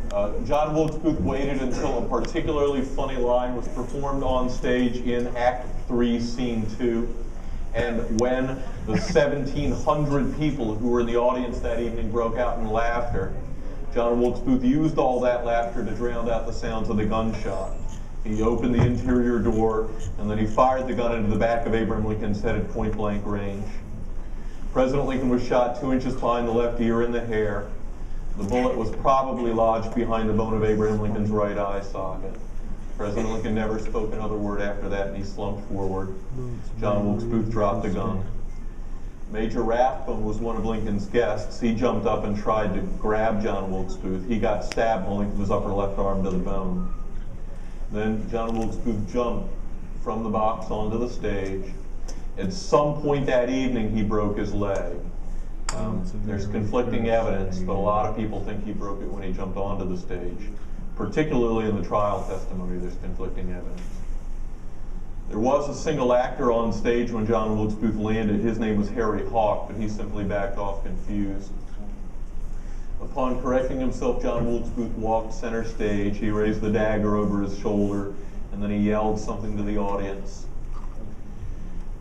John Wilkes Booth waited until a particularly funny line was performed on stage in Act 3, Scene 2. And when the 1,700 people who were in the audience that evening broke out in laughter, John Wilkes Booth used all that laughter to drown out the sounds of the gunshot. He opened the interior door, and then he fired the gun into the back of Abraham Lincoln's head at point-blank range. President Lincoln was shot 2 inches behind the left ear in the hair. The bullet was probably lodged behind the bone of Abraham Lincoln's right eye socket. President Lincoln never spoke another word after that, and he slumped forward. John Wilkes Booth dropped the gun. Major Rathbone was one of Lincoln's guests. He jumped up and tried to grab John Wilkes Booth. He got stabbed holding his upper left arm to the bone. Then John Wilkes Booth jumped from the box onto the stage. At some point that evening, he broke his leg. There's conflicting evidence, but a lot of people think he broke it when he jumped onto the stage. Particularly in the trial testimony, there's conflicting evidence. There was a single actor on stage when John Wilkes Booth landed. His name was Harry Hawk, but he simply backed off confused. Upon correcting himself, John Wilkes Booth walked center stage. He raised the dagger over his shoulder, and then he yelled something to the audience.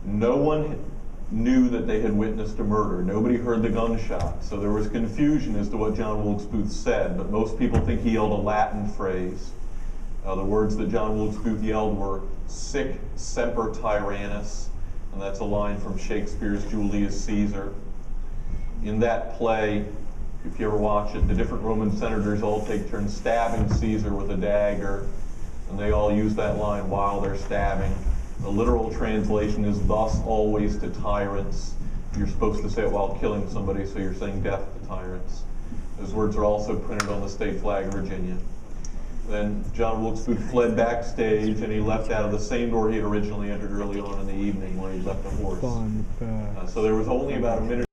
No one knew that they had witnessed a murder. Nobody heard the gunshot, so there was confusion as to what John Wilkes Booth said, but most people think he yelled a Latin phrase. The words that John Wilkes Booth yelled were "Sic semper tyrannis," and that's a line from Shakespeare's Julius Caesar. In that play, if you ever watch it, the different Roman senators all take turns stabbing Caesar with a dagger, and they all use that line while they're stabbing. The literal translation is "thus always to tyrants." You're supposed to say it while killing somebody, so you're saying "death to tyrants." Those words are also printed on the state flag of Virginia. Then John Wilkes Booth fled backstage, and he left out of the same door he had originally entered early on in the evening, where he left the horse. So there was only about a minute